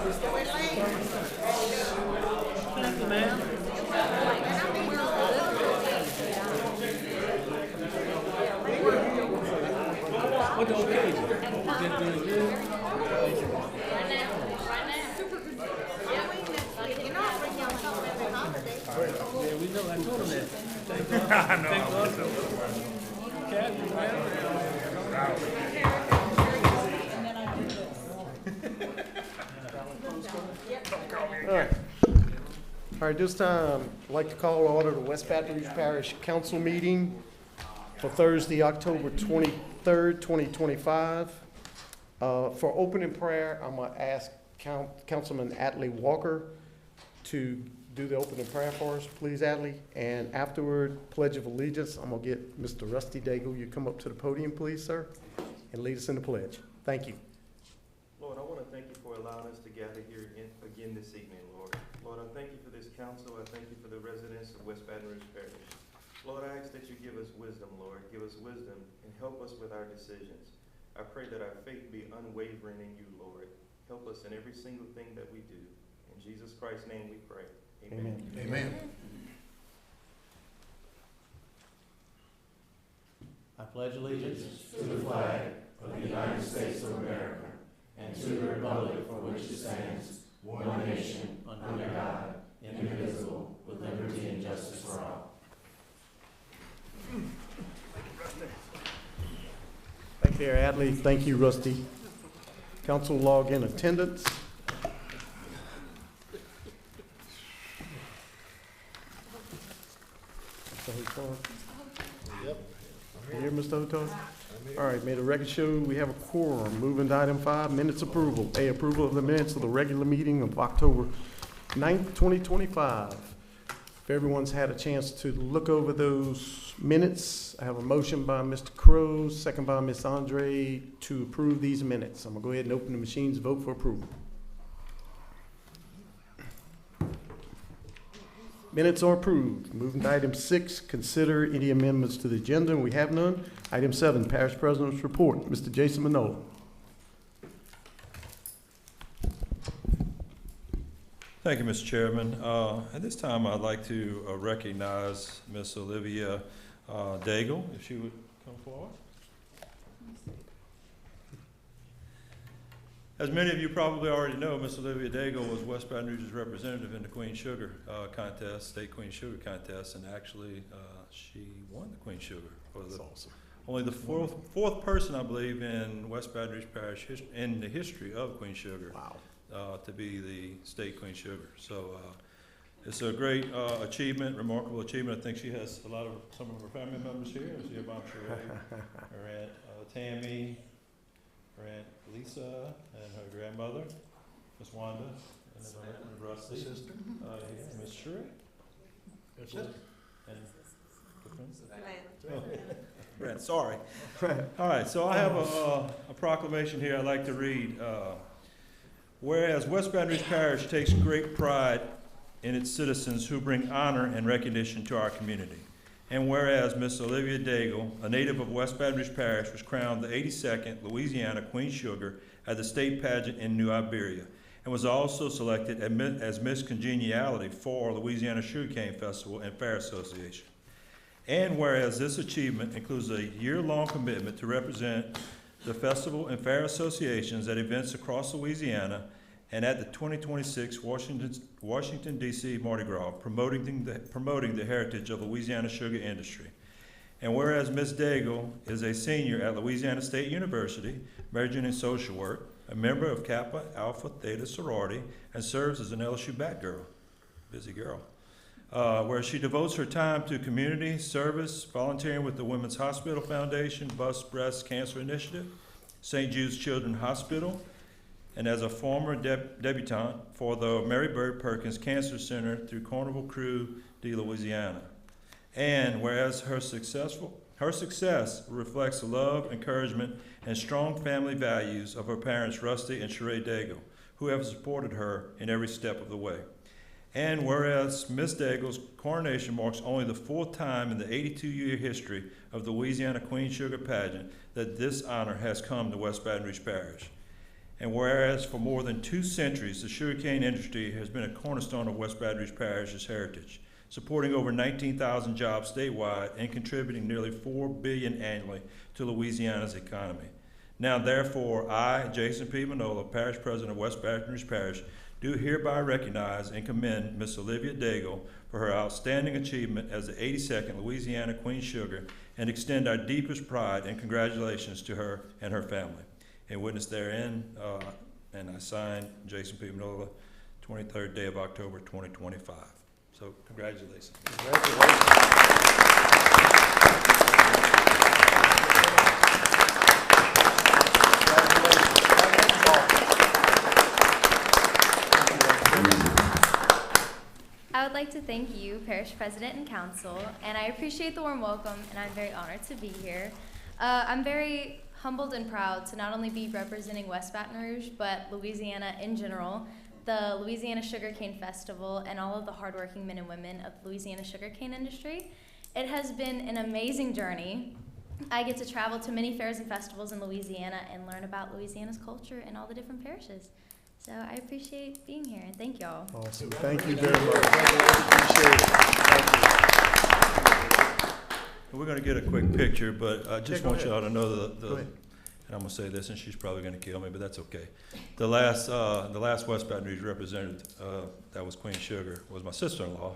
Thank you, ma'am. What the occasion? Been doing good? Yeah, we know. I told him that. Thank God. I know. Thank God. Captain, All right, this time, I'd like to call order the West Rouge Parish Council meeting for Thursday, October 23rd, 2025. For opening prayer, I'm going to ask Councilman Atlee Walker to do the opening prayer for us, please, Atlee. And afterward, Pledge of Allegiance, I'm going to get Mr. Rusty Daigle. You come up to the podium, please, sir, and lead us in the pledge. Thank you. Lord, I want to thank you for allowing us to gather here again this evening, Lord. Lord, I thank you for this council. I thank you for the residents of West Baton Rouge Parish. Lord, I ask that you give us wisdom, Lord. Give us wisdom and help us with our decisions. I pray that our faith be unwavering in you, Lord. Help us in every single thing that we do. In Jesus Christ's name we pray. Amen. Amen. I pledge allegiance To the flag of the United States of America and to the republic for which it stands, one nation, under God, indivisible, with liberty and justice for all. Thank you, Atlee. Thank you, Rusty. Council log in attendance. Yep. Here, Mr. Hotar? All right, may the record show we have a quorum. Moving to item 5, minutes approval. A, approval of the minutes of the regular meeting of October 9th, 2025. If everyone's had a chance to look over those minutes, I have a motion by Mr. Crowe, second by Ms. Andre to approve these minutes. I'm gonna go ahead and open the machines, vote for approval. Minutes are approved. Moving to item 6, consider any amendments to the agenda. We have none. Item 7, Parish President's Report. Mr. Jason Manola. Thank you, Mr. Chairman. At this time, I'd like to recognize Miss Olivia Daigle, if she would come forward. As many of you probably already know, Miss Olivia Daigle was West Baton Rouge's representative in the Queen Sugar contest, state Queen Sugar contest, and actually she won the Queen Sugar. That's awesome. Only the fourth person, I believe, in West Baton Rouge Parish in the history of Queen Sugar. Wow. To be the state Queen Sugar. So it's a great achievement, remarkable achievement. I think she has some of her family members here. I see her mom, Sheree, her aunt Tammy, her aunt Lisa, and her grandmother, Miss Wanda, and then her Rusty, sister, Miss Sheree. That's it. Brent, sorry. All right, so I have a proclamation here I'd like to read. Whereas West Baton Rouge Parish takes great pride in its citizens who bring honor and recognition to our community. And whereas Miss Olivia Daigle, a native of West Baton Rouge Parish, was crowned the 82nd Louisiana Queen Sugar at the state pageant in New Iberia, and was also selected as Miss Congeniality for Louisiana Sugarcane Festival and Fair Association. And whereas this achievement includes a year-long commitment to represent the festival and fair associations at events across Louisiana and at the 2026 Washington, D.C. Mardi Gras, promoting the heritage of Louisiana sugar industry. And whereas Ms. Daigle is a senior at Louisiana State University, majoring in social work, a member of Kappa Alpha Theta sorority, and serves as an LSU Batgirl, busy girl, where she devotes her time to community service, volunteering with the Women's Hospital Foundation, Bust Breast Cancer Initiative, St. Jude's Children's Hospital, and as a former debutante for the Mary Bird Perkins Cancer Center through Carnival Crew de Louisiana. And whereas her success reflects the love, encouragement, and strong family values of her parents, Rusty and Sheree Daigle, who have supported her in every step of the way. And whereas Ms. Daigle's coronation marks only the fourth time in the 82-year history of the Louisiana Queen Sugar pageant that this honor has come to West Baton Rouge Parish. And whereas for more than 2 centuries, the sugarcane industry has been a cornerstone of West Baton Rouge Parish's heritage, supporting over 19,000 jobs statewide and contributing nearly $4 billion annually to Louisiana's economy. Now, therefore, I, Jason P. Manola, Parish President of West Baton Rouge Parish, do hereby recognize and commend Ms. Olivia Daigle for her outstanding achievement as the 82nd Louisiana Queen Sugar and extend our deepest pride and congratulations to her and her family. And witness therein, and I sign Jason P. Manola, 23rd day of October 2025. So congratulations. I would like to thank you, Parish President and Council, and I appreciate the warm welcome, and I'm very honored to be here. I'm very humbled and proud to not only be representing West Baton Rouge, but Louisiana in general, the Louisiana Sugarcane Festival, and all of the hardworking men and women of the Louisiana sugarcane industry. It has been an amazing journey. I get to travel to many fairs and festivals in Louisiana and learn about Louisiana's culture and all the different parishes. So I appreciate being here, and thank y'all. Awesome. Thank you very much. Appreciate it. We're going to get a quick picture, but I just want y'all to know Go ahead. and I'm going to say this, and she's probably going to kill me, but that's okay. The last West Baton Rouge representative that was Queen Sugar was my sister-in-law,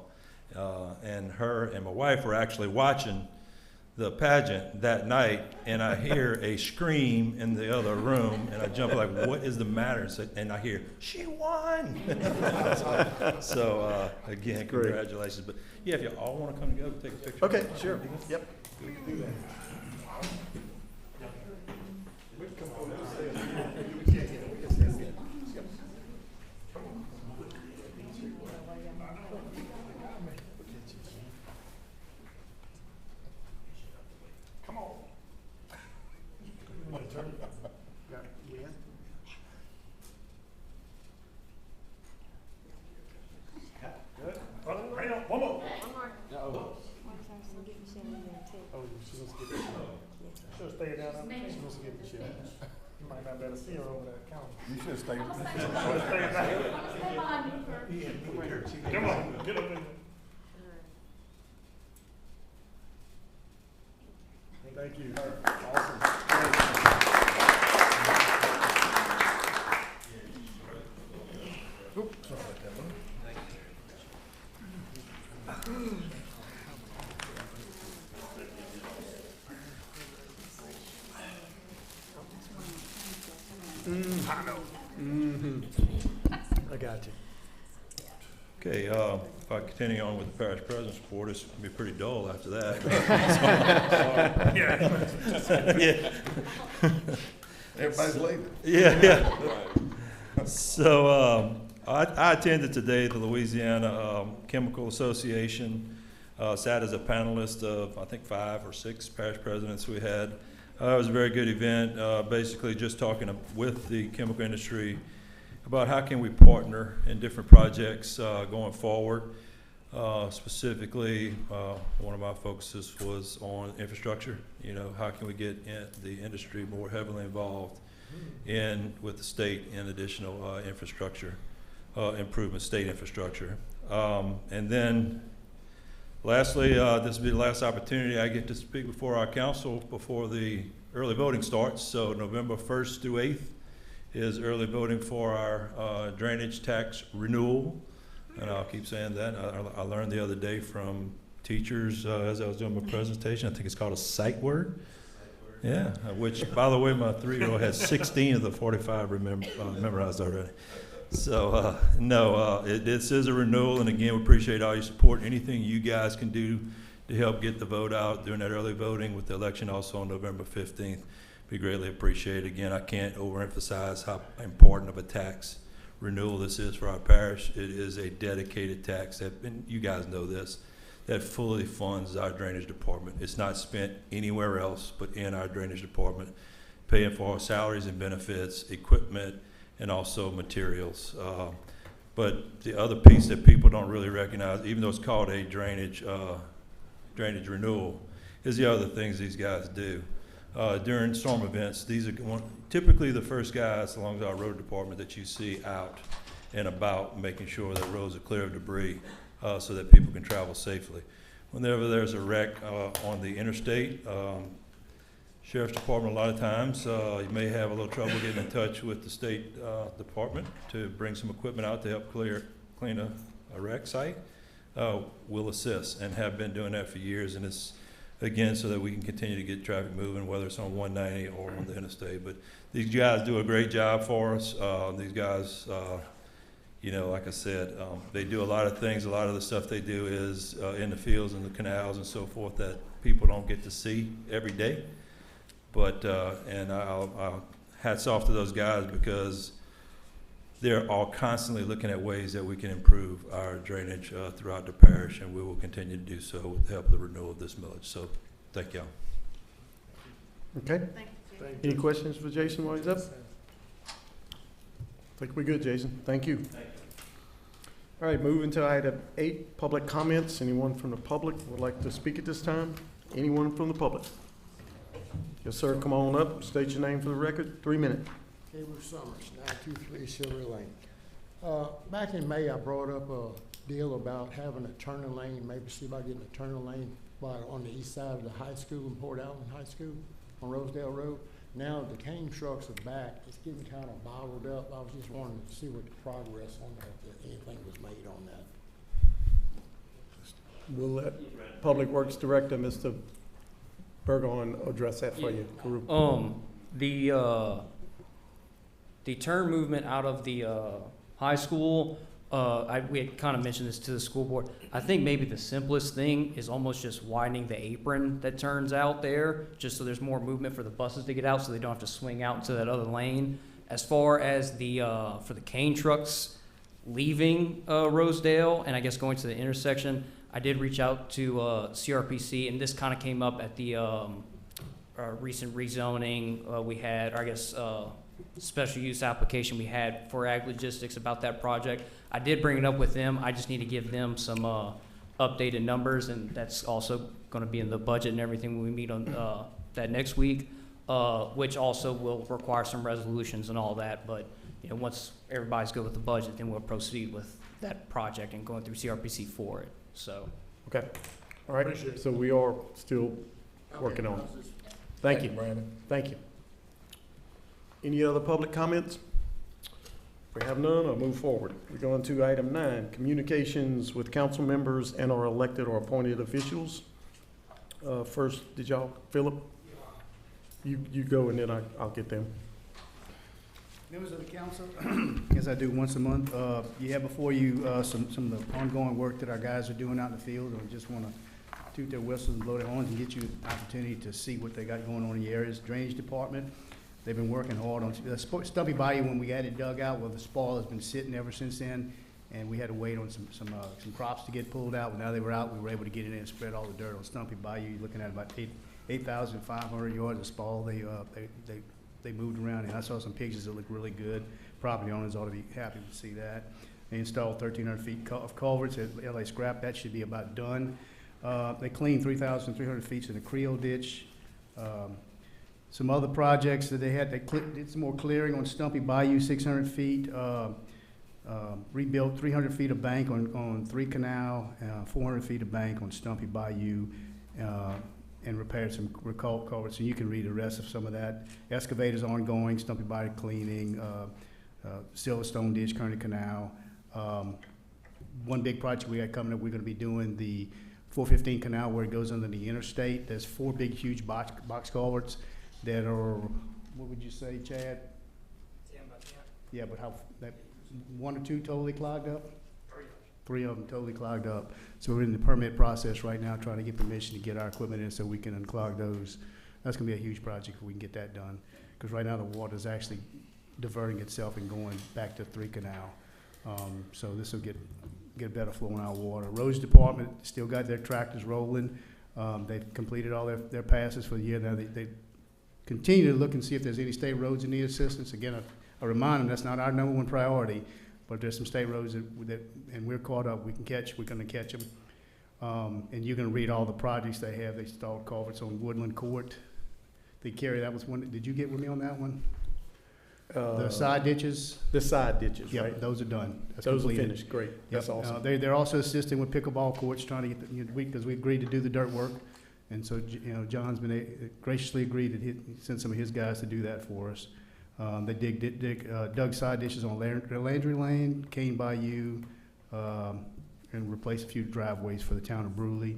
and her and my wife were actually watching the pageant that night, and I hear a scream in the other room, and I jump like, what is the matter? And I hear, she won! So, again, congratulations. But yeah, if you all want to come together, take a picture. Okay, sure. Yep. You should stay. Come on, get up in there. Thank you. I got you. Okay, if I continue on with the parish president's report, it's going to be pretty dull after that. Yeah. Everybody's leaving. Yeah. So I attended today the Louisiana Chemical Association. Sat as a panelist of, I think, 5 or 6 parish presidents we had. It was a very good event, basically just talking with the chemical industry about how can we partner in different projects going forward. Specifically, one of my focuses was on infrastructure. You know, how can we get the industry more heavily involved with the state in additional infrastructure, improvement, state infrastructure. And then lastly, this will be the last opportunity I get to speak before our council before the early voting starts. So November 1st through 8th is early voting for our drainage tax renewal. And I'll keep saying that. I learned the other day from teachers as I was doing my presentation, I think it's called a sight word. Yeah, which, by the way, my 3-year-old has 16 of the 45 memorized already. So, this is a renewal, and again, we appreciate all your support. Anything you guys can do to help get the vote out during that early voting with the election also on November 15th, be greatly appreciated. Again, I can't overemphasize how important of a tax renewal this is for our parish. It is a dedicated tax that, and you guys know this, that fully funds our drainage department. It's not spent anywhere else but in our drainage department, paying for our salaries and benefits, equipment, and also materials. But the other piece that people don't really recognize, even though it's called a drainage renewal, is the other things these guys do. during storm events. These are typically the first guys, along with our road department, that you see out and about making sure that roads are clear of debris so that people can travel safely. Whenever there's a wreck on the interstate, Sheriff's Department, a lot of times, you may have a little trouble getting in touch with the State Department to bring some equipment out to help clean a wreck site. We'll assist and have been doing that for years, and it's, again, so that we can continue to get traffic moving, whether it's on 190 or on the interstate. But these guys do a great job for us. These guys, you know, like I said, they do a lot of things. A lot of the stuff they do is in the fields and the canals and so forth that people don't get to see every day. But, and I'll hats off to those guys, because they're all constantly looking at ways that we can improve our drainage throughout the parish, and we will continue to do so with the help of the renewal of this millage. So, thank y'all. Okay. Any questions for Jason while he's up? I think we're good, Jason. Thank you. All right, moving to item 8, public comments. Anyone from the public would like to speak at this time? Anyone from the public? Yes, sir. Come on up. State your name for the record. 3 minutes. Gabriel Summers, 923 Silver Lane. Back in May, I brought up a deal about having a turning lane, maybe see about getting a turning lane on the east side of the high school in Port Allen High School on Rosedale Road. Now the cane trucks are back. It's getting kind of bottled up. I was just wanting to see what the progress on that, if anything was made on that. We'll let Public Works Director, Mr. Burgon, address that for you. The turn movement out of the high school, we had kind of mentioned this to the school board. I think maybe the simplest thing is almost just widening the apron that turns out there, just so there's more movement for the buses to get out, so they don't have to swing out into that other lane. As far as the for the cane trucks leaving Rosedale and I guess going to the intersection, I did reach out to CRPC, and this kind of came up at the recent rezoning we had, or I guess special use application we had for ag logistics about that project. I did bring it up with them. I just need to give them some updated numbers, and that's also going to be in the budget and everything when we meet on that next week, which also will require some resolutions and all that. But you know, once everybody's good with the budget, then we'll proceed with that project and going through CRPC for it. So. Okay. All right. So we are still working on it. Thank you, Brandon. Thank you. Any other public comments? If we have none, I'll move forward. We're going to item 9, communications with council members and our elected or appointed officials. First, did y'all, Philip? You go and then I'll get them. Members of the council, as I do once a month, you have before you some of the ongoing work that our guys are doing out in the field, and we just want to toot their whistles and blow their horns and get you an opportunity to see what they got going on in the areas. Drainage department, they've been working hard on Stumpy Bayou. When we had it dug out, well, the spoil has been sitting ever since then, and we had to wait on some crops to get pulled out. But now they were out, we were able to get in and spread all the dirt on Stumpy Bayou. You're looking at about 8,500 yards of spoil. They moved around, and I saw some pictures that look really good. Property owners ought to be happy to see that. They installed 1,300 feet of culverts at LA Scrap. That should be about done. They cleaned 3,300 feet in the Creel ditch. Some other projects that they had, they did some more clearing on Stumpy Bayou, 600 feet. Rebuilt 300 feet of bank on 3 Canal, 400 feet of bank on Stumpy Bayou. And repaired some culverts, and you can read the rest of some of that. Excavators ongoing, Stumpy Bayou cleaning, Silverstone Ditch, Kearney Canal. One big project we got coming up, we're gonna be doing the 415 Canal where it goes under the interstate. There's 4 big, huge box culverts that are, what would you say, Chad? 10 by 10. Yeah, but how, that 1 or 2 totally clogged up? 3 of them totally clogged up. So we're in the permit process right now, trying to get permission to get our equipment in so we can unclog those. That's gonna be a huge project if we can get that done. Because right now the water is actually diverting itself and going back to 3 Canal. So this will get better flow in our water. Roads Department still got their tractors rolling. They've completed all their passes for the year. Now they continue to look and see if there's any state roads that need assistance. Again, I remind them that's not our #1 priority. But there's some state roads that and we're caught up. We're gonna catch them. And you're gonna read all the projects they have. They installed culverts on Woodland Court. Carrie, that was one, did you get with me on that one? The Uh, side ditches? The side ditches, Yep, right? those are done. That's Those are completed. finished, great, that's Yep. awesome. They're also assisting with pickleball courts, trying to get, because we agreed to do the dirt work. And so, John's been graciously agreed to send some of his guys to do that for us. They dug side ditches on Landry Lane, Cane Bayou, and replaced a few driveways for the town of Brewley.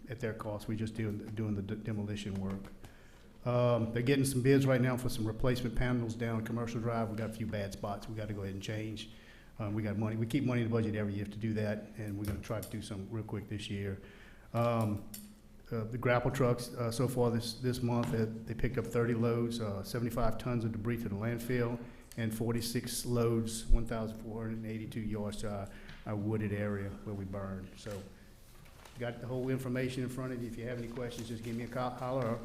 At their cost, we just doing the demolition work. They're getting some bids right now for some replacement panels down Commercial Drive. We've got a few bad spots we got to go ahead and change. We got money. We keep money in the budget every year to do that, and we're going to try to do something real quick this year. The grapple trucks, so far this month, they picked up 30 loads, 75 tons of debris to the landfill, and 46 loads, 1,482 yards to our wooded area where we burn. So, got the whole information in front of you. If you have any questions, just give me a call, holler,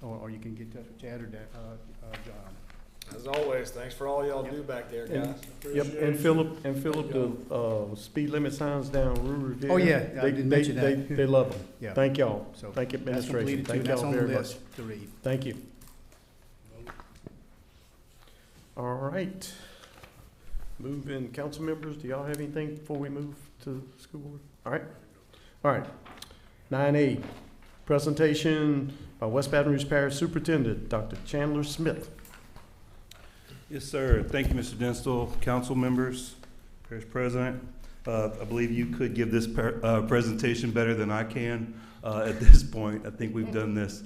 or you can get in touch with Chad or John. As always, thanks for all y'all do back there, And- guys. Yep, and Philip, the speed limit signs down Rouge. Oh, yeah, I didn't mention that. They love them. Yeah. Thank y'all. So Thank you, that's administration. completed too. Thank That's y'all on the very much. list to read. Thank you. All right. Moving, council members, do y'all have anything before we move to the school board? All right. All right. 9A, presentation by West Baton Rouge Parish Superintendent, Dr. Chandler Smith. Yes, sir. Thank you, Mr. Dinstal, council members, parish president. I believe you could give this presentation better than I can at this point. I think we've done this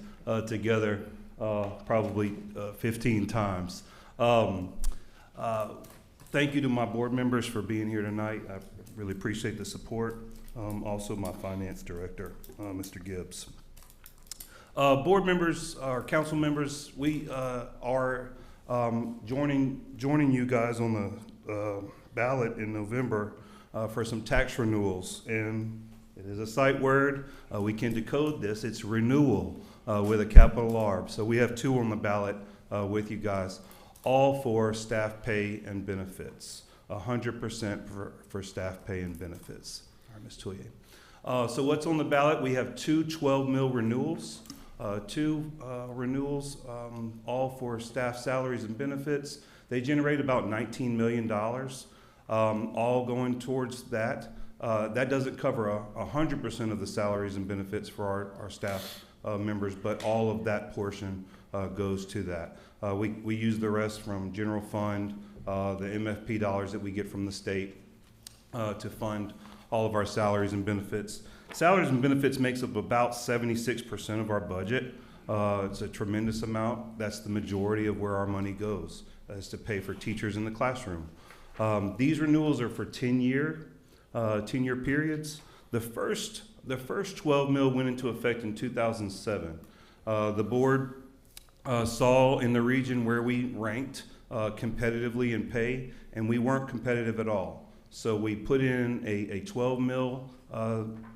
together probably 15 times. Thank you to my board members for being here tonight. I really appreciate the support. Also my finance director, Mr. Gibbs. Board members, our council members, we are joining you guys on the ballot in November for some tax renewals. And it is a sight word. We can decode this. It's renewal with a capital R. So we have two on the ballot with you guys, all for staff pay and benefits, 100% for staff pay and benefits. All right, Ms. Touye. So what's on the ballot? We have two 12-mil renewals. All for staff salaries and benefits. They generate about $19 million, all going towards that. That doesn't cover 100% of the salaries and benefits for our staff members, but all of that portion goes to that. We use the rest from general fund, the MFP dollars that we get from the state to fund all of our salaries and benefits. Salaries and benefits makes up about 76% of our budget. It's a tremendous amount. That's the majority of where our money goes, is to pay for teachers in the classroom. These renewals are for 10-year periods. The first 12 mil went into effect in 2007. The board saw in the region where we ranked competitively in pay, and we weren't competitive at all. So we put in a 12 mil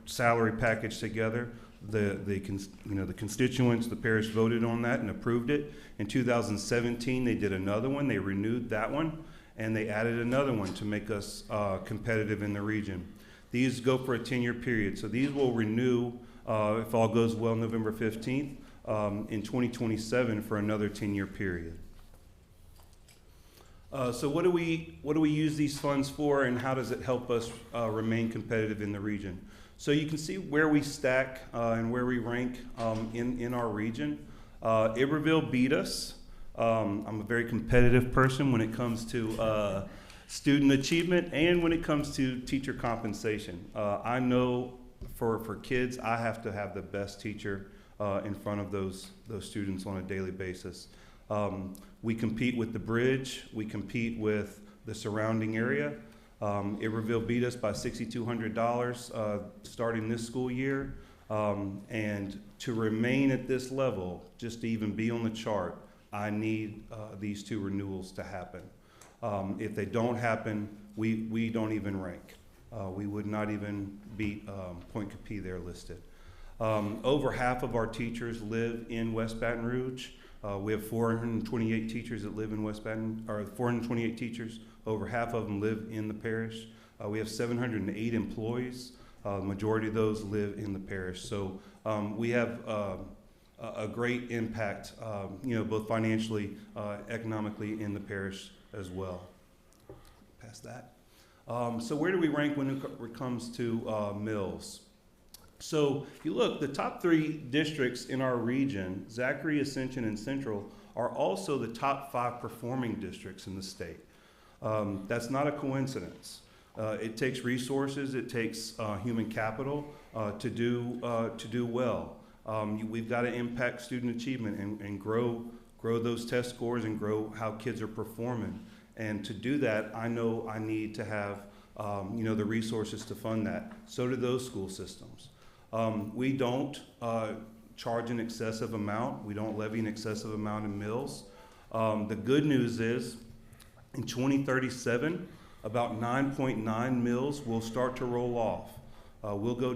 salary package together. The constituents, the parish voted on that and approved it. In 2017, they did another one. They renewed that one, and they added another one to make us competitive in the region. These go for a 10-year period. So these will renew, if all goes well, November 15th, in 2027 for another 10-year period. So what do we use these funds for, and how does it help us remain competitive in the region? So you can see where we stack and where we rank in our region. Iberville beat us. I'm a very competitive person when it comes to student achievement and when it comes to teacher compensation. I know for kids, I have to have the best teacher in front of those students on a daily basis. We compete with the bridge. We compete with the surrounding area. Iberville beat us by $6,200 starting this school year. And to remain at this level, just to even be on the chart, I need these two renewals to happen. If they don't happen, we don't even rank. We would not even beat Point Capee there listed. Over half of our teachers live in West Baton Rouge. We have 428 teachers that live in West Baton, or 428 teachers. Over half of them live in the parish. We have 708 employees. The majority of those live in the parish. So we have a great impact, both financially, economically in the parish as well. Past that. So where do we rank when it comes to mills? So if you look, the top 3 districts in our region, Zachary, Ascension, and Central, are also the top 5 performing districts in the state. That's not a coincidence. It takes resources, it takes human capital to do well. We've got to impact student achievement and grow those test scores and grow how kids are performing. And to do that, I know I need to have the resources to fund that. So do those school systems. We don't charge an excessive amount. We don't levy an excessive amount in mills. The good news is in 2037, about 9.9 mills will start to roll off. We'll go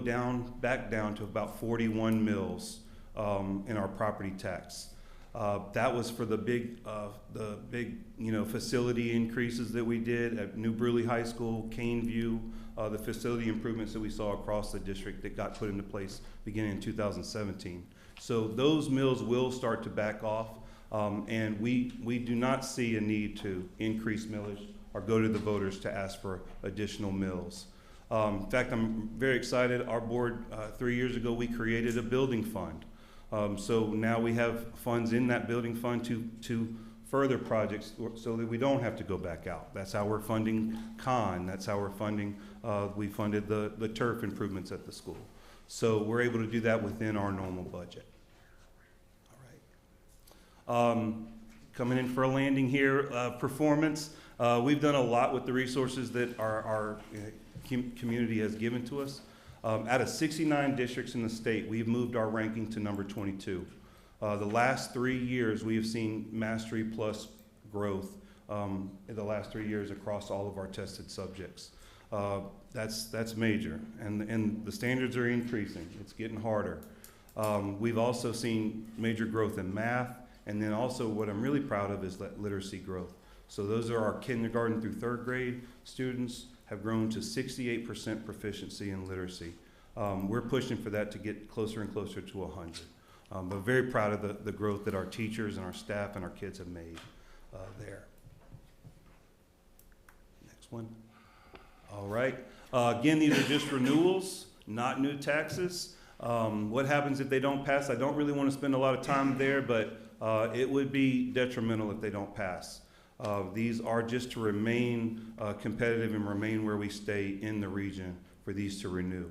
back down to about 41 mills in our property tax. That was for the big facility increases that we did at New Brewerly High School, Caneview, the facility improvements that we saw across the district that got put into place beginning in 2017. So those mills will start to back off, and we do not see a need to increase millage or go to the voters to ask for additional mills. In fact, I'm very excited. Our board, 3 years ago, we created a building fund. So now we have funds in that building fund to further projects so that we don't have to go back out. That's how we're funding Con. That's how we're funding, we funded the turf improvements at the school. So we're able to do that within our normal budget. All right. Coming in for a landing here, performance. We've done a lot with the resources that our community has given to us. Out of 69 districts in the state, we've moved our ranking to number 22. The last 3 years, we have seen Mastery Plus growth in the last 3 years across all of our tested subjects. That's major, and the standards are increasing. It's getting harder. We've also seen major growth in math, and then also what I'm really proud of is that literacy growth. So those are our kindergarten through 3rd grade students have grown to 68% proficiency in literacy. We're pushing for that to get closer and closer to 100. But very proud of the growth that our teachers and our staff and our kids have made there. Next one. All right. Again, these are just renewals, not new taxes. What happens if they don't pass? I don't really want to spend a lot of time there, but it would be detrimental if they don't pass. These are just to remain competitive and remain where we stay in the region for these to renew.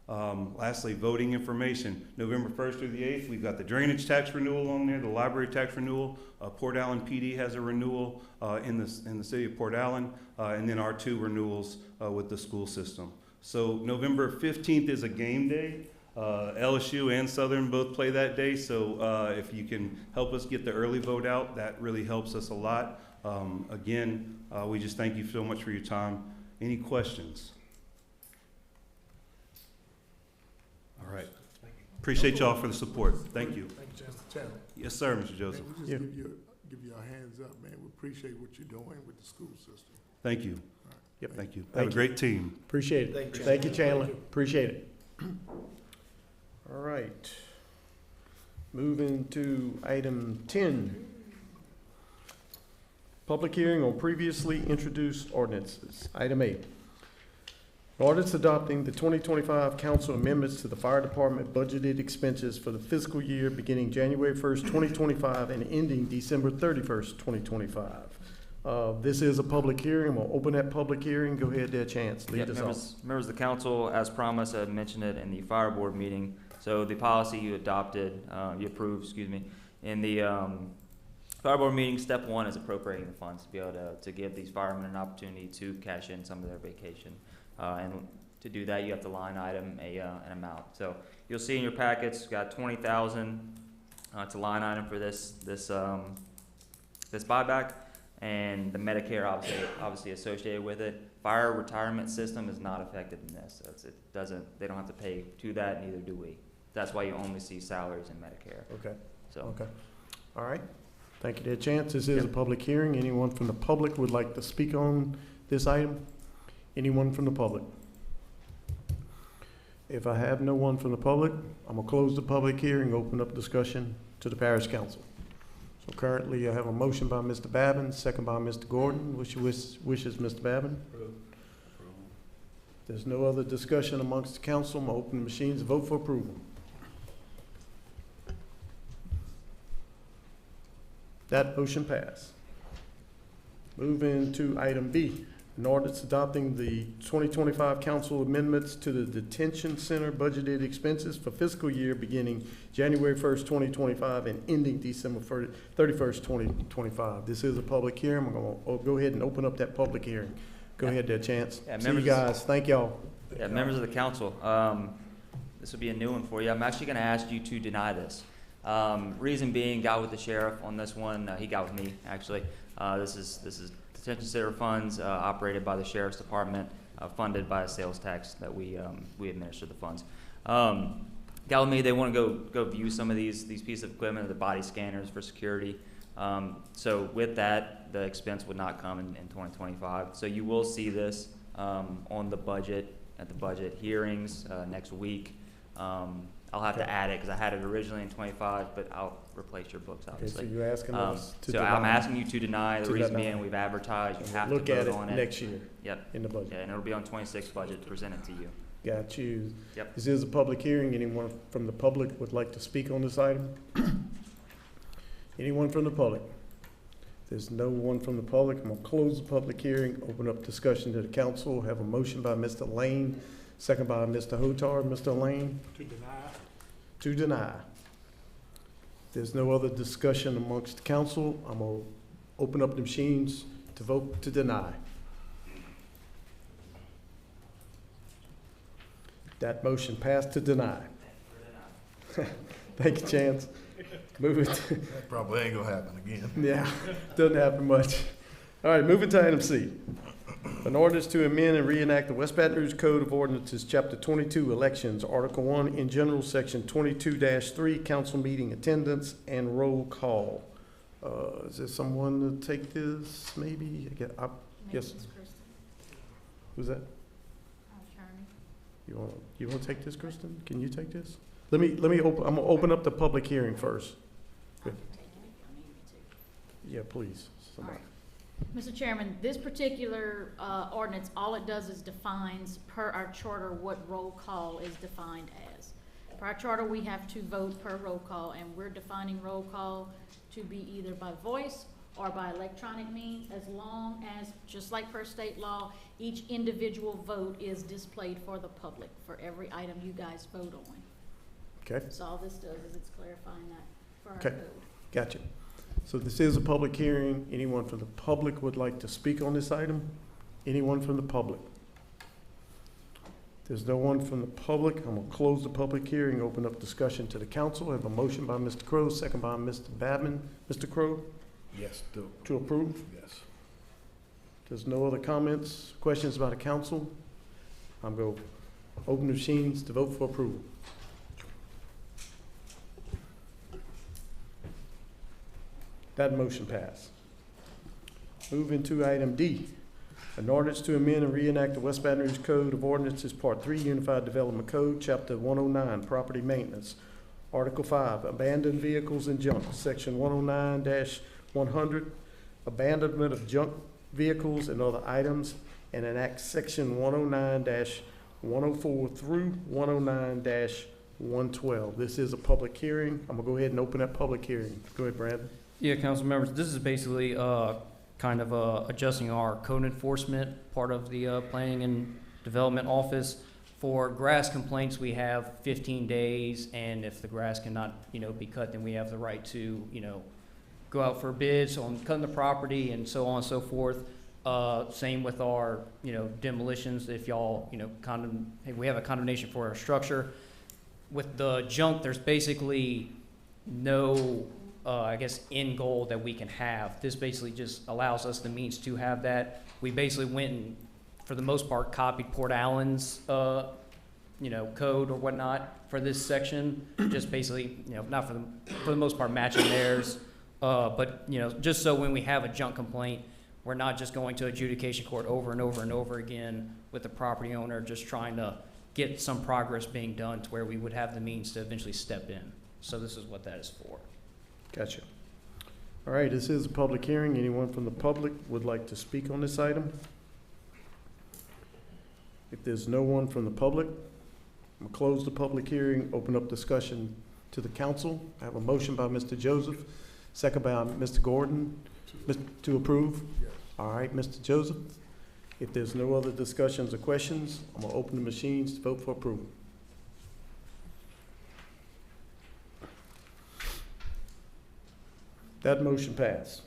Lastly, voting information. November 1st through the 8th, we've got the drainage tax renewal on there, the library tax renewal. Port Allen PD has a renewal in the city of Port Allen, and then our 2 renewals with the school system. So November 15th is a game day. LSU and Southern both play that day, so if you can help us get the early vote out, that really helps us a lot. Again, we just thank you so much for your time. Any questions? All right. Appreciate y'all for the support. Thank you. Thank you, Mr. Chairman. Yes, sir, Mr. Joseph. Man, we just give you our hands up, man. We appreciate what you're doing with the school system. Thank you. All right. Yep. Thank you. Thank Have a great team. Appreciate it. Thank you, Chandler. Appreciate it. All right. Moving to item 10. Public hearing on previously introduced ordinances. Item 8. Ordinance adopting the 2025 council amendments to the fire department budgeted expenses for the fiscal year beginning January 1st, 2025 and ending December 31st, 2025. This is a public hearing. We'll open that public hearing. Go ahead there, Chance. Lead us off. Members of the council, as promised, I mentioned it in the fire board meeting. So the policy you adopted, you approved, excuse me, in the fire board meeting, step 1 is appropriating the funds to be able to give these firemen an opportunity to cash in some of their vacation. And to do that, you have to line item an amount. So you'll see in your packets, we've got $20,000 to line item for this buyback, and the Medicare obviously associated with it. Fire retirement system is not affected in this. They don't have to pay to that, neither do we. That's why you only see salaries in Medicare. Okay. So. Okay. All right. Thank you there, Chance. This is a public hearing. Anyone from the public would like to speak on this item? Anyone from the public? If I have no one from the public, I'm gonna close the public hearing, open up discussion to the parish council. So currently, I have a motion by Mr. Babin, second by Mr. Gordon. What's your wishes, Mr. Babin? There's no other discussion amongst the council. I'm gonna open the machines to vote for approval. That motion passed. Moving to item B, an ordinance adopting the 2025 council amendments to the detention center budgeted expenses for fiscal year beginning January 1st, 2025 and ending December 31st, 2025. This is a public hearing. I'm gonna go ahead and open up that public hearing. Go ahead there, Chance. Yeah, See you guys. Thank y'all. Yeah, members of the council, this will be a new one for you. I'm actually gonna ask you to deny this. Reason being, got with the sheriff on this one. He got with me, actually. This is detention center funds operated by the sheriff's department, funded by a sales tax that we administer the funds. Got with me. They want to go view some of these pieces of equipment, the body scanners for security. So with that, the expense would not come in 2025. So you will see this on the budget at the budget hearings next week. I'll have to add it because I had it originally in 25, but I'll replace your books, obviously. Okay, so you're asking us to so deny. I'm asking you to deny. The To reason deny. being, we've advertised. You have Look to at vote it on it next year. Yep. In the budget. Yeah, and it'll be on 26 budget presented to you. Got you. Yep. This is a public hearing. Anyone from the public would like to speak on this item? Anyone from the public? There's no one from the public. I'm gonna close the public hearing, open up discussion to the council. Have a motion by Mr. Lane, second by Mr. Hotar. Mr. Lane? To deny. To deny. There's no other discussion amongst the council. I'm gonna open up the machines to vote to deny. That motion passed to deny. Thank you, Chance. Move it. That probably ain't gonna happen again. Yeah, doesn't happen much. All right, moving to item C. An ordinance to amend and reenact the West Baton Rouge Code of Ordinances, Chapter 22, Elections, Article 1, in general, Section 22-3, Council Meeting Attendance and Roll Call. Is there someone to take this, maybe? Yes. Who's that? You want to take this, Kristen? Can you take this? Let me open, I'm gonna open up the public hearing first. Good. Yeah, please, somebody. Mr. Chairman, this particular ordinance, all it does is defines, per our charter, what roll call is defined as. Per our charter, we have to vote per roll call, and we're defining roll call to be either by voice or by electronic means, as long as, just like per state law, each individual vote is displayed for the public for every item you guys vote on. Okay. So all this does is it's clarifying that for our Okay. code. Gotcha. So this is a public hearing. Anyone from the public would like to speak on this item? Anyone from the public? There's no one from the public. I'm gonna close the public hearing, open up discussion to the council. I have a motion by Mr. Crowe, second by Mr. Babin. Mr. Crowe? Yes, To approve? yes. There's no other comments, questions by the council? I'm going to open the machines to vote for approval. That motion passed. Moving to item D, an ordinance to amend and reenact the West Baton Rouge Code of Ordinances, Part 3, Unified Development Code, Chapter 109, Property Maintenance, Article 5, Abandoned Vehicles and Junk, Section 109-100, Abandonment of Junk Vehicles and Other Items, and enact Section 109-104 through 109-112. This is a public hearing. I'm going to go ahead and open that public hearing. Go ahead, Brandon. Yeah, council members, this is basically kind of adjusting our code enforcement part of the planning and development office. For grass complaints, we have 15 days, and if the grass cannot, be cut, then we have the right to, go out for bids on cutting the property and so on and so forth. Same with our, demolitions. If y'all, hey, we have a condemnation for our structure. With the junk, there's basically no end goal that we can have. This basically just allows us the means to have that. We basically went and, for the most part, copied Port Allen's, code or whatnot for this section. Just basically, not for the most part matching theirs. But, just so when we have a junk complaint, we're not just going to adjudication court over and over and over again with the property owner, just trying to, get some progress being done to where we would have the means to eventually step in. So this is what that is for. Gotcha. All right, this is a public hearing. Anyone from the public would like to speak on this item? If there's no one from the public, I'm gonna close the public hearing, open up discussion to the council. I have a motion by Mr. Joseph, second by Mr. Gordon, to approve. Yes. All right, Mr. Joseph. If there's no other discussions or questions, I'm gonna open the machines to vote for approval. That motion passed.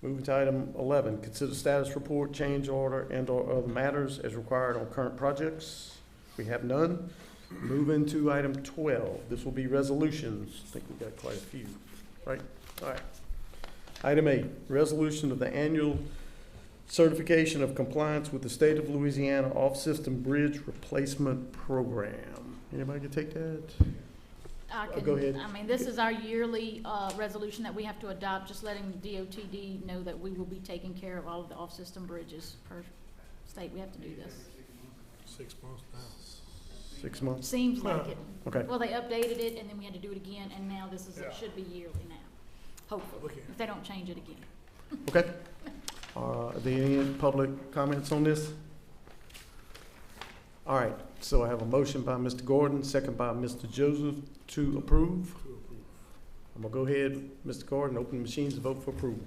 Moving to item 11, consider status report, change order, and/or other matters as required on current projects. We have none. Move into item 12. This will be resolutions. I think we got quite a few, right? All right. Item 8, resolution of the annual certification of compliance with the State of Louisiana Off-System Bridge Replacement Program. Anybody can take that? Go ahead. I mean, this is our yearly resolution that we have to adopt, just letting DOTD know that we will be taking care of all of the off-system bridges per state. We have to do this. 6 months now. 6 months? Seems like it. Okay. Well, they updated it, and then we had to do it again, and now this is, it should be yearly now, hopefully, if they don't change it again. Okay. Are there any public comments on this? All right, so I have a motion by Mr. Gordon, second by Mr. Joseph to approve. I'm gonna go ahead, Mr. Gordon, open the machines to vote for approval.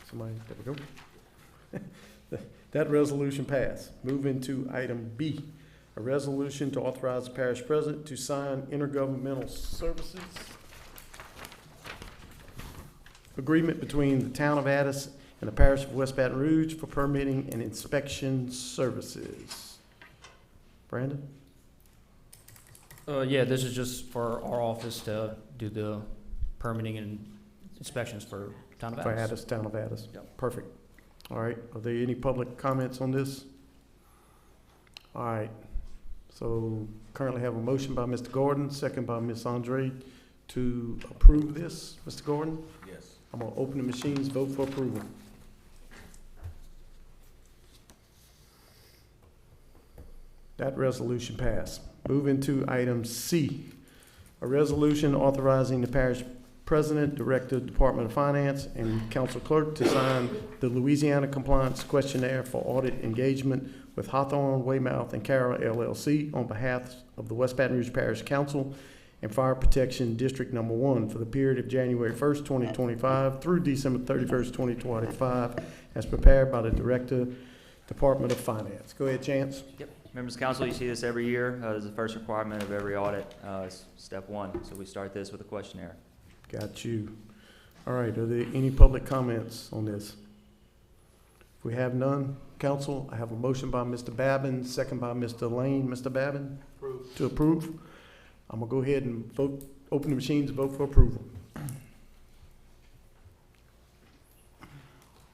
Somebody, there we go. That resolution passed. Move into item B, a resolution to authorize the parish president to sign intergovernmental services agreement between the town of Addis and the parish of West Baton Rouge for permitting and inspection services. Brandon? Yeah, this is just for our office to do the permitting and inspections for town of Addis. For Addis, town of Addis. Yep. Perfect. All right, are there any public comments on this? All right, so currently have a motion by Mr. Gordon, second by Ms. Andre to approve this. Mr. Gordon? Yes. I'm gonna open the machines, vote for approval. That resolution passed. Move into item C, a resolution authorizing the parish president, director, Department of Finance, and council clerk to sign the Louisiana Compliance Questionnaire for audit engagement with Hawthorne, Weymouth, and Carroll LLC on behalf of the West Baton Rouge Parish Council and Fire Protection District Number 1 for the period of January 1st, 2025 through December 31st, 2025, as prepared by the Director, Department of Finance. Go ahead, Chance. Yep. Members of council, you see this every year. This is the first requirement of every audit. It's step 1. So we start this with a questionnaire. Got you. All right, are there any public comments on this? If we have none, council, I have a motion by Mr. Babin, second by Mr. Lane. Mr. Babin? To approve. I'm gonna go ahead and vote, open the machines, vote for approval.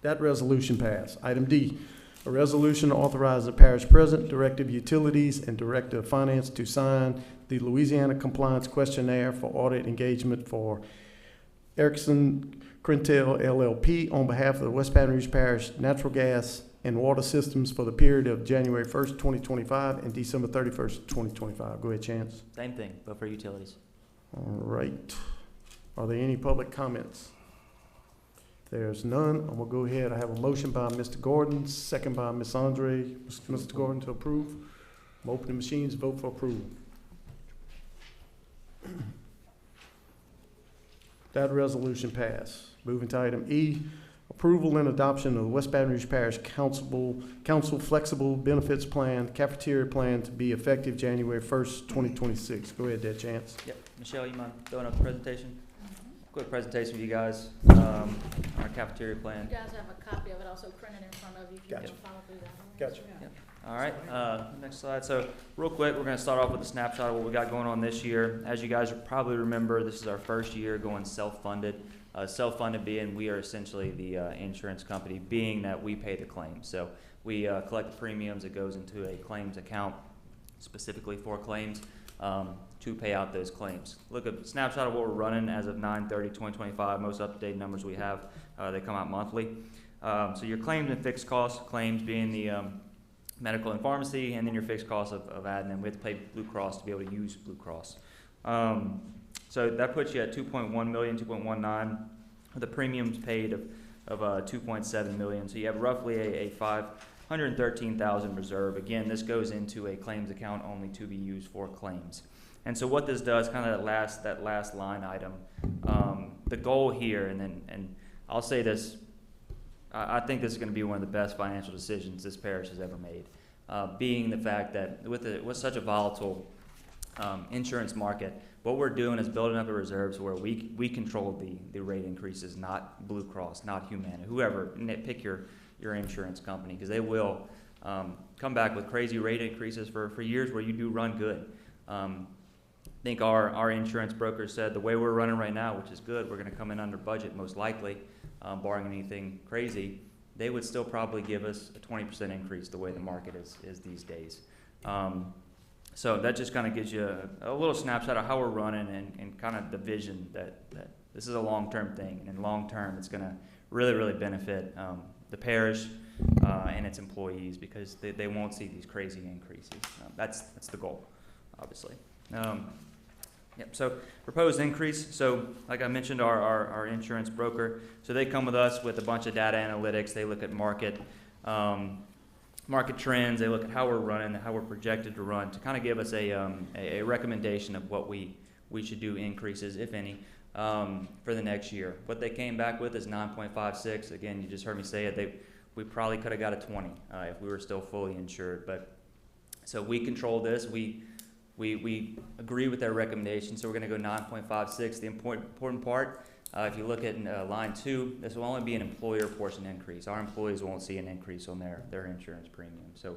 That resolution passed. Item D, a resolution to authorize the parish president, director of utilities, and director of finance to sign the Louisiana Compliance Questionnaire for audit engagement for Erickson Crentel LLP on behalf of the West Baton Rouge Parish Natural Gas and Water Systems for the period of January 1st, 2025 and December 31st, 2025. Go ahead, Chance. Same thing, but for utilities. All right. Are there any public comments? There's none. I'm gonna go ahead. I have a motion by Mr. Gordon, second by Ms. Andre. Mr. Gordon to approve. I'm opening machines, vote for approval. That resolution passed. Moving to item E, approval and adoption of the West Baton Rouge Parish Council Flexible Benefits Plan, Cafeteria Plan to be effective January 1st, 2026. Go ahead, Dead Chance. Yep. Michelle, you mind throwing up the presentation? Quick presentation for you guys. Our cafeteria plan. You guys have a copy of it also printed in front of you if you Gotcha. can follow through that. Gotcha. Yep. All right, next slide. So real quick, we're going to start off with a snapshot of what we got going on this year. As you guys probably remember, this is our first year going self-funded. Self-funded being we are essentially the insurance company, being that we pay the claims. So we collect the premiums. It goes into a claims account specifically for claims. to pay out those claims. Look at snapshot of what we're running as of 9/30/2025. Most up-to-date numbers we have, they come out monthly. So your claims and fixed costs, claims being the medical and pharmacy, and then your fixed costs of admin. We have to pay Blue Cross to be able to use Blue Cross. So that puts you at 2.1 million, 2.19, with the premiums paid of 2.7 million. So you have roughly a 513,000 reserve. Again, this goes into a claims account only to be used for claims. And so what this does, kind of that last line item, the goal here, and I'll say this, I think this is going to be one of the best financial decisions this parish has ever made, being the fact that with such a volatile insurance market, what we're doing is building up a reserves where we control the rate increases, not Blue Cross, not Humana, whoever, pick your insurance company, because they will come back with crazy rate increases for years where you do run good. I think our insurance broker said the way we're running right now, which is good, we're going to come in under budget most likely, barring anything crazy. They would still probably give us a 20% increase the way the market is these days. So that just kind of gives you a little snapshot of how we're running and kind of the vision that this is a long-term thing. And long-term, it's going to really, really benefit the parish and its employees, because they won't see these crazy increases. That's the goal, obviously. Yep. So proposed increase. So like I mentioned, our insurance broker. So they come with us with a bunch of data analytics. They look at market trends. They look at how we're running, how we're projected to run, to kind of give us a recommendation of what we should do increases, if any, for the next year. What they came back with is 9.56. Again, you just heard me say it. We probably could have got a 20 if we were still fully insured. But so we control this. We agree with their recommendation, so we're going to go 9.56. The important part, if you look at line 2, this will only be an employer portion increase. Our employees won't see an increase on their insurance premium. So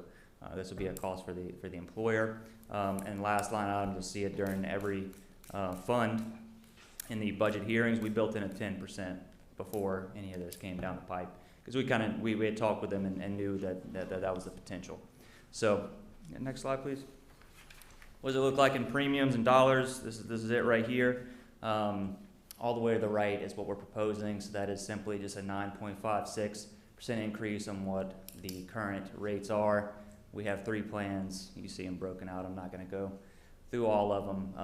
this will be a cost for the employer. And last line item, you'll see it during every fund. In the budget hearings, we built in a 10% before any of this came down the pipe, because we had talked with them and knew that was the potential. So next slide, please. What does it look like in premiums and dollars? This is it right here. All the way to the right is what we're proposing. So that is simply just a 9.56% increase on what the current rates are. We have 3 plans. You see them broken out. I'm not going to go through all of them.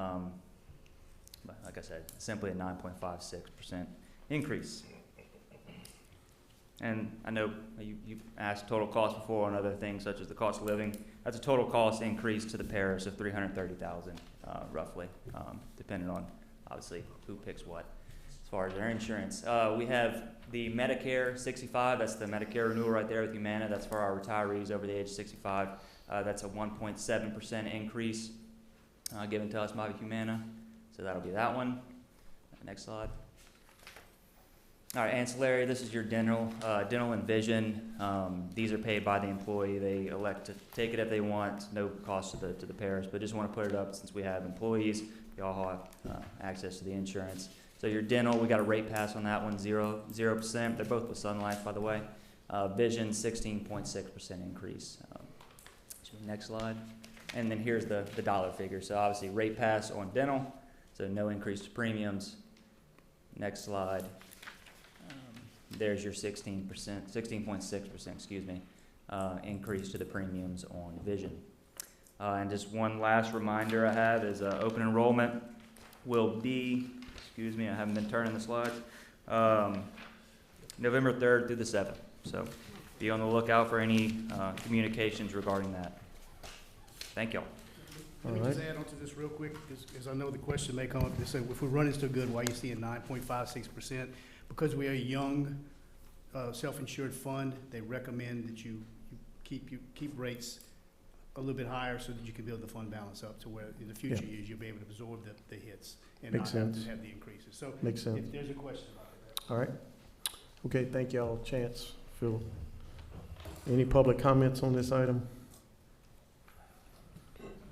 But like I said, simply a 9.56% increase. And I know you asked total cost before on other things such as the cost of living. That's a total cost increase to the parish of $330,000, roughly, depending on obviously who picks what as far as their insurance. We have the Medicare 65. That's the Medicare renewal right there with Humana. That's for our retirees over the age of 65. That's a 1.7% increase given to us by Humana. So that'll be that one. Next slide. All right, ancillary, this is your dental and vision. These are paid by the employee. They elect to take it if they want, no cost to the parish, but just want to put it up since we have employees. You all have access to the insurance. So your dental, we got a rate pass on that one, 0%. They're both with Sun Life, by the way. Vision, 16.6% increase. Next slide. And then here's the dollar figure. So obviously rate pass on dental, so no increase to premiums. Next slide. There's your 16.6%, increase to the premiums on vision. And just one last reminder I have is open enrollment will be, I haven't been turning the slides, November 3rd through the 7th. So be on the lookout for any communications regarding that. Thank y'all. Let me just add on to this real quick, because I know the question may come up. They say, if we're running so good, why are you seeing 9.56%? Because we are a young, self-insured fund, they recommend that you keep rates a little bit higher so that you can build the fund balance up to where in the future years you'll be able to absorb the hits and Makes not have sense. to have the increases. So Makes sense. if there's a question about that. All right. Okay, thank y'all. Chance, Phil. Any public comments on this item?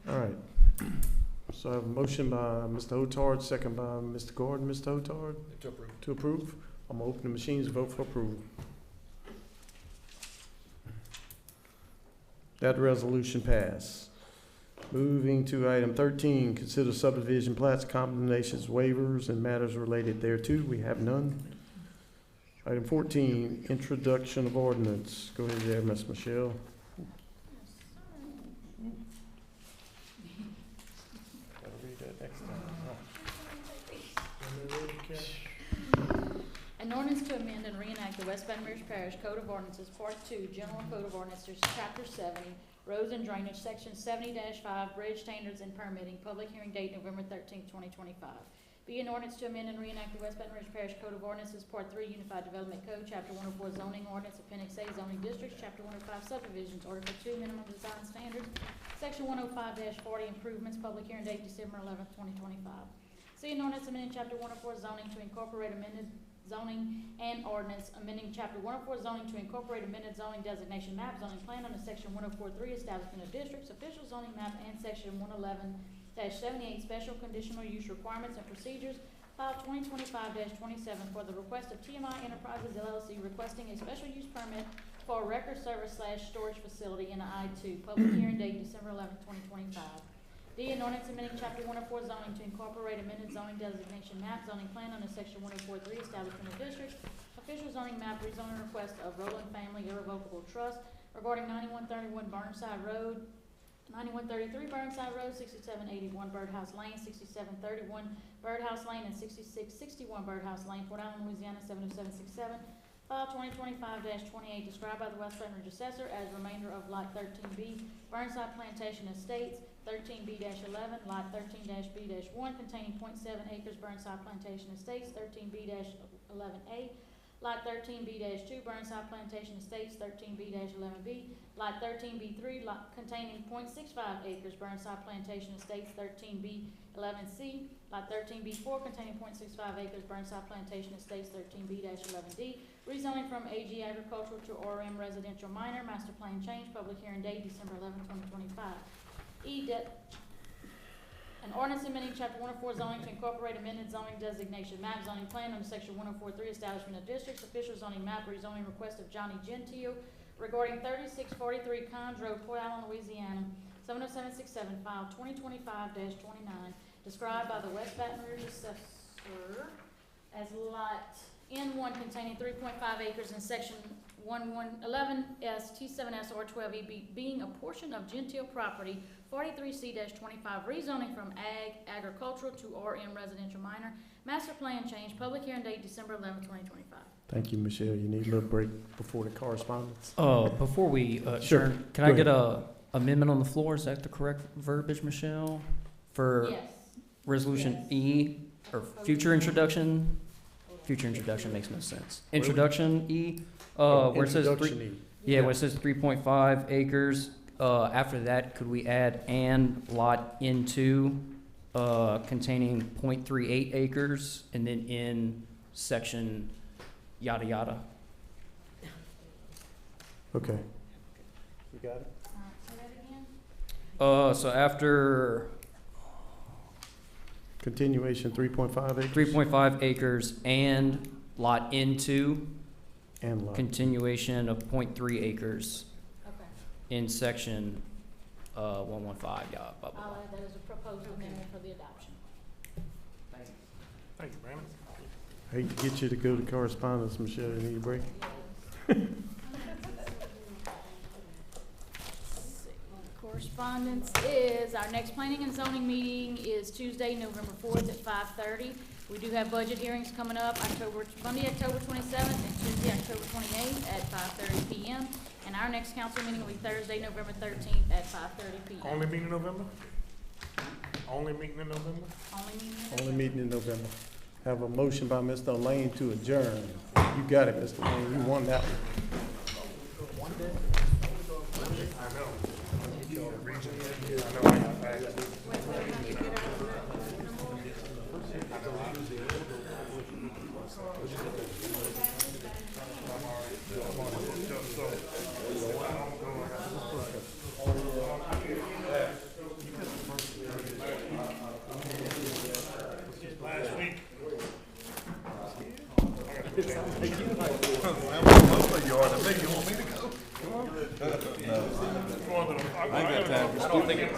All right. So I have a motion by Mr. Hotard, second by Mr. Gordon. Mr. Hotard? To approve. To approve. I'm going to open the machines, vote for approval. That resolution passed. Moving to item 13, consider subdivision plats, condemnations, waivers, and matters related thereto. We have none. Item 14, introduction of ordinance. Go ahead there, Ms. Michelle. Gotta read that next time. An ordinance to amend and reenact the West Baton Rouge Parish Code of Ordinances, Part 2, General Code of Ordinances, Chapter 70, Roads and Drainage, Section 70-5, Bridge Standards and Permitting, public hearing date November 13, 2025. Be an ordinance to amend and reenact the West Baton Rouge Parish Code of Ordinances, Part 3, Unified Development Code, Chapter 104, Zoning Ordinance, Appendix A, Zoning Districts, Chapter 105, Subdivisions, Article 2, Minimum Design Standards, Section 105-40, Improvements, public hearing date December 11, 2025. See an ordinance amending Chapter 104, Zoning to incorporate amended zoning and ordinance amending Chapter 104 zoning to incorporate amended zoning designation map, zoning plan under Section 104.3 establishment of districts, official zoning map, and Section 111-78 special conditional use requirements and procedures, file 2025-27 for the request of TMI Enterprises LLC requesting a special use permit for a record service / storage facility in the I-2, public hearing date December 11, 2025. D, an ordinance amending Chapter 104 zoning to incorporate amended zoning designation map, zoning plan under Section 104.3 establishment of districts, official zoning map, rezoning request of Rowland Family Irrevocable Trust regarding 9131 Burnside Road, 9133 Burnside Road, 6781 Birdhouse Lane, 6731 Birdhouse Lane, and 6661 Birdhouse Lane, Port Allen, Louisiana 70767. File 2025-28 described by the West Baton Rouge Assessor as remainder of Lot 13B, Burnside Plantation Estates, 13B-11, Lot 13-B-1 containing .7 acres, Burnside Plantation Estates, 13B-11A, Lot 13B-2, Burnside Plantation Estates, 13B-11B, Lot 13B3, lot containing .65 acres, Burnside Plantation Estates, 13B-11C, Lot 13B4 containing .65 acres, Burnside Plantation Estates, 13B-11D, rezoning from AG Agricultural to RM Residential Minor, master plan change, public hearing date December 11, 2025. An ordinance amending Chapter 104 zoning to incorporate amended zoning designation map, zoning plan under Section 104.3 establishment of districts, official zoning map, rezoning request of Johnny Gentile regarding 3643 Cons Road, Port Allen, Louisiana, 70767, file 2025-29, described by the West Baton Rouge Assessor as Lot N1 containing 3.5 acres in Section 11S T7S or 12E being a portion of Gentile property 43C-25 rezoning from agricultural to RM residential minor. Master plan change, public hearing date December 11, 2025. Thank you, Michelle. You need a little break before the correspondence? Before we Sure. adjourn, can I get a amendment on the floor? Is that the correct verbiage, Michelle? For Yes. resolution E, or future introduction? Future introduction makes no sense. Introduction E, where it says Introduction E. yeah, where it says 3.5 acres. After that, could we add and lot into containing 0.38 acres, and then in section yada yada? Okay. You got it? Say that again? So after Continuation 3.5 acres? 3.5 acres and lot into And lot. continuation of 0.3 acres Okay. in section 115, yeah, blah, blah, blah. I'll add that as a proposed amendment for the adoption. Thank you, Brandon. I hate to get you to go to correspondence, Michelle. You need a break? Correspondence is, our next planning and zoning meeting is Tuesday, November 4th at 5:30. We do have budget hearings coming up Monday, October 27th, and Tuesday, October 28th at 5:30 p.m. And our next council meeting will be Thursday, November 13th at 5:30 p.m. Only meeting in November? Only meeting in November? Only meeting in November. Have a motion by Mr. Lane to adjourn. You got it, Mr. Lane. You won that one. I know. I know I got back. Last week. You want me to go? Come on. I ain't got time for stupid.